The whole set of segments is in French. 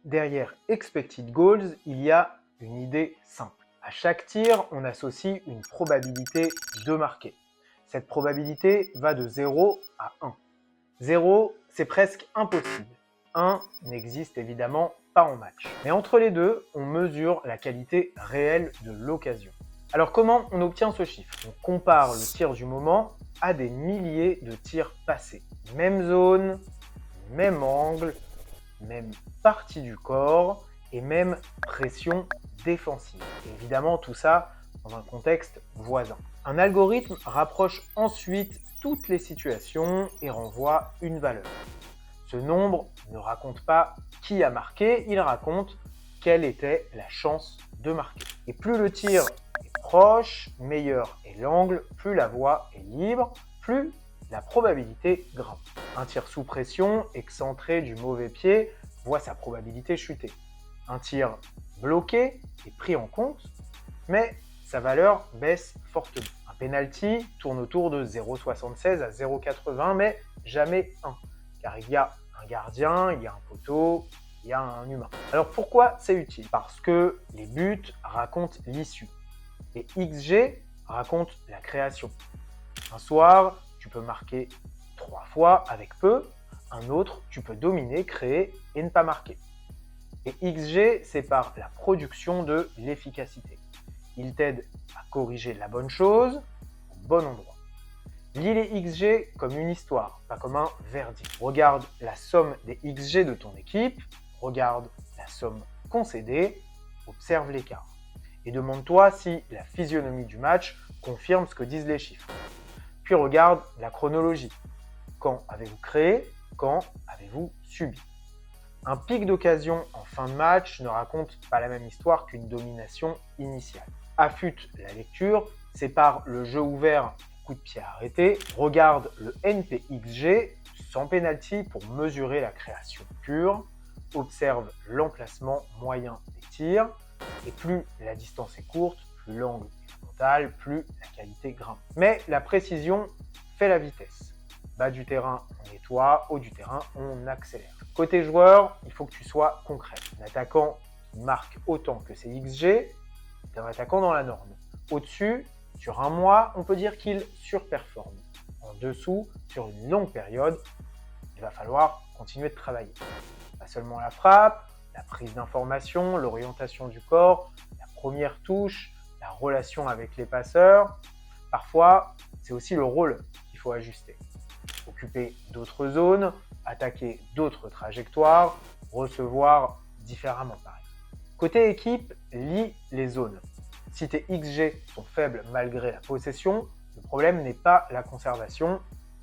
Derrière expected goals, il y a une idée simple. À chaque tir, on associe une probabilité de marquer. Cette probabilité va de 0 à 1. 0, c'est presque impossible. 1 n'existe évidemment pas en match. Mais entre les deux, on mesure la qualité réelle de l'occasion. Alors comment on obtient ce chiffre? On compare le tir du moment à des milliers de tirs passés. Même zone, même angle, même partie du corps et même pression défensive. Et évidemment, tout ça dans un contexte voisin. Un algorithme rapproche ensuite toutes les situations et renvoie une valeur. Ce nombre ne raconte pas qui a marqué, il raconte quelle était la chance de marquer. Et plus le tir est proche, meilleur est l'angle, plus la voie est libre, plus la probabilité grimpe. Un tir sous pression, excentré du mauvais pied, voit sa probabilité chuter. Un tir bloqué est pris en compte, mais sa valeur baisse fortement. Un penalty tourne autour de 0,76 à 0,80, mais jamais 1, car il y a un gardien, il y a un poteau, il y a un humain. Alors pourquoi c'est utile? Parce que les buts racontent l'issue. Les XG racontent la création. Un soir, tu peux marquer 3 fois avec peu. Un autre, tu peux dominer, créer et ne pas marquer. Et XG, c'est par la production de l'efficacité. Il t'aide à corriger la bonne chose au bon endroit. Lis les XG comme une histoire, pas comme un verdict. Regarde la somme des XG de ton équipe, regarde la somme concédée, observe l'écart. Et demande-toi si la physionomie du match confirme ce que disent les chiffres. Puis regarde la chronologie. Quand avez-vous créé? Quand avez-vous subi? Un pic d'occasion en fin de match ne raconte pas la même histoire qu'une domination initiale. Affûte la lecture, sépare le jeu ouvert coup de pied arrêté, regarde le NPXG sans penalty pour mesurer la création pure, observe l'emplacement moyen des tirs, et plus la distance est courte, plus l'angle est frontal, plus la qualité grimpe. Mais la précision fait la vitesse. Bas du terrain, on nettoie, haut du terrain, on accélère. Côté joueur, il faut que tu sois concret. Un attaquant qui marque autant que ses XG est un attaquant dans la norme. Au-dessus, sur un mois, on peut dire qu'il surperforme. En dessous, sur une longue période, il va falloir continuer de travailler. Pas seulement la frappe, la prise d'information, l'orientation du corps, la première touche, la relation avec les passeurs. Parfois, c'est aussi le rôle qu'il faut ajuster. Occuper d'autres zones, attaquer d'autres trajectoires, recevoir différemment par exemple. Côté équipe, lis les zones. Si tes XG sont faibles malgré la possession, le problème n'est pas la conservation,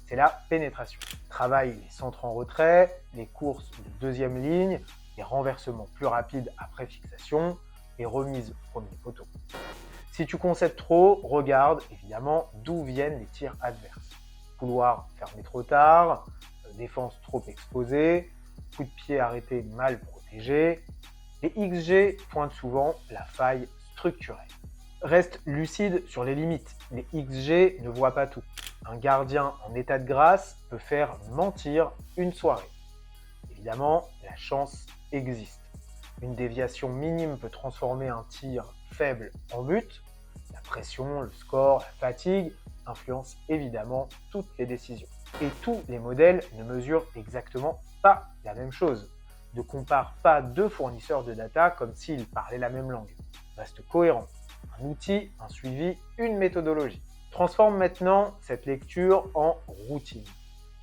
c'est la pénétration. Travaille les centres en retrait, les courses de deuxième ligne, les renversements plus rapides après fixation et remises au premier poteau. Si tu concèdes trop, regarde évidemment d'où viennent les tirs adverses. Couloir fermé trop tard, défense trop exposée, coup de pied arrêté mal protégé. Les XG pointent souvent la faille structurelle. Reste lucide sur les limites. Les XG ne voient pas tout. Un gardien en état de grâce peut faire mentir une soirée. Évidemment, la chance existe. Une déviation minime peut transformer un tir faible en but. La pression, le score, la fatigue influencent évidemment toutes les décisions. Et tous les modèles ne mesurent exactement pas la même chose. Ne compare pas deux fournisseurs de data comme s'ils parlaient la même langue. Reste cohérent. Un outil, un suivi, une méthodologie. Transforme maintenant cette lecture en routine.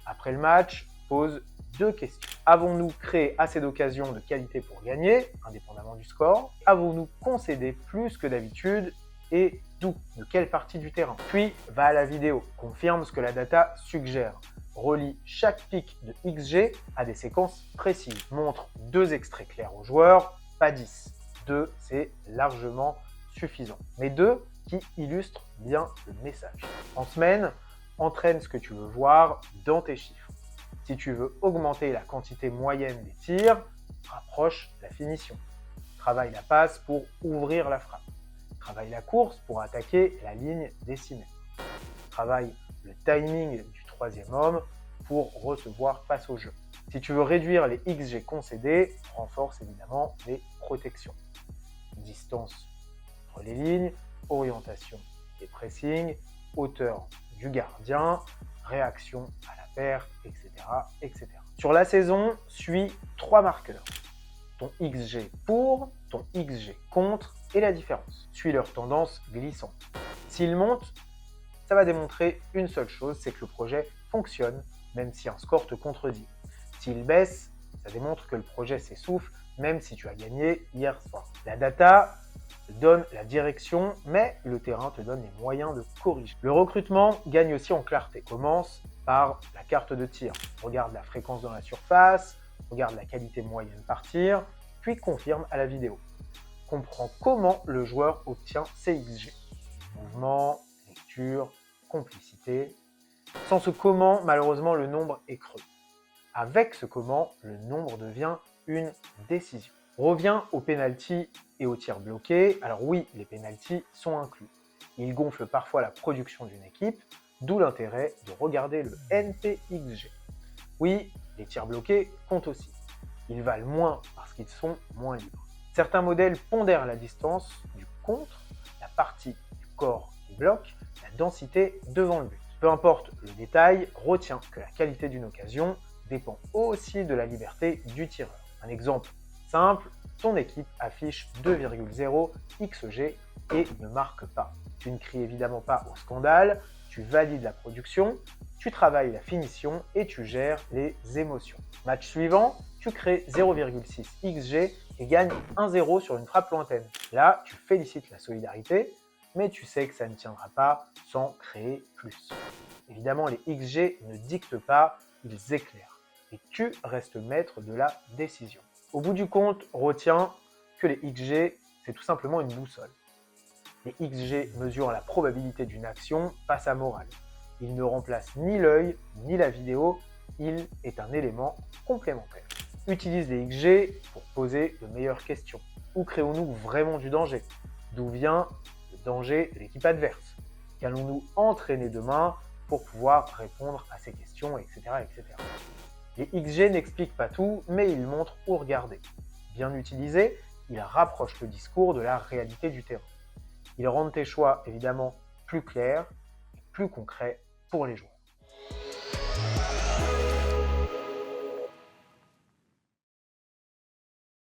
Après le match, pose 2 questions. Avons-nous créé assez d'occasions de qualité pour gagner, indépendamment du score? Avons-nous concédé plus que d'habitude et d'où? De quelle partie du terrain? Puis, va à la vidéo, confirme ce que la data suggère. Relie chaque pic de XG à des séquences précises. Montre 2 extraits clairs aux joueurs, pas 10. 2, c'est largement suffisant. Mais 2 qui illustrent bien le message. En semaine, entraîne ce que tu veux voir dans tes chiffres. Si tu veux augmenter la quantité moyenne des tirs, rapproche la finition. Travaille la passe pour ouvrir la frappe. Travaille la course pour attaquer la ligne des 6 mètres. Travaille le timing du troisième homme pour recevoir face au jeu. Si tu veux réduire les XG concédés, renforce évidemment les protections. Distance entre les lignes, orientation des pressings, hauteur du gardien, réaction à la perte, etc., etc. Sur la saison, suis 3 marqueurs. Ton XG pour, ton XG contre et la différence. Suis leur tendance glissante. S'ils montent, ça va démontrer une seule chose, c'est que le projet fonctionne, même si un score te contredit. S'il baisse, ça démontre que le projet s'essouffle, même si tu as gagné hier soir. La data te donne la direction, mais le terrain te donne les moyens de corriger. Le recrutement gagne aussi en clarté. Commence par la carte de tir. Regarde la fréquence dans la surface, regarde la qualité moyenne par tir, puis confirme à la vidéo. Comprends comment le joueur obtient ses XG. Mouvement, lecture, complicité. Sans ce comment, malheureusement, le nombre est creux. Avec ce comment, le nombre devient une décision. Reviens aux pénaltys et aux tirs bloqués. Alors oui, les pénaltys sont inclus. Ils gonflent parfois la production d'une équipe, d'où l'intérêt de regarder le NPXG. Oui, les tirs bloqués comptent aussi. Ils valent moins parce qu'ils sont moins libres. Certains modèles pondèrent la distance du contre, la partie du corps qui bloque, la densité devant le but. Peu importe le détail, retiens que la qualité d'une occasion dépend aussi de la liberté du tireur. Un exemple simple, ton équipe affiche 2,0 XG et ne marque pas. Tu ne cries évidemment pas au scandale, tu valides la production, tu travailles la finition et tu gères les émotions. Match suivant, tu crées 0,6 XG et gagnes 1-0 sur une frappe lointaine. Là, tu félicites la solidarité, mais tu sais que ça ne tiendra pas sans créer plus. Évidemment, les XG ne dictent pas, ils éclairent. Et tu restes maître de la décision. Au bout du compte, retiens que les XG, c'est tout simplement une boussole. Les XG mesurent la probabilité d'une action, pas sa morale. Il ne remplace ni l'œil, ni la vidéo, il est un élément complémentaire. Utilise les XG pour poser de meilleures questions. Où créons-nous vraiment du danger? D'où vient le danger de l'équipe adverse? Qu'allons-nous entraîner demain pour pouvoir répondre à ces questions, etc., etc. Les XG n'expliquent pas tout, mais ils montrent où regarder. Bien utilisés, ils rapprochent le discours de la réalité du terrain. Ils rendent tes choix évidemment plus clairs et plus concrets pour les joueurs.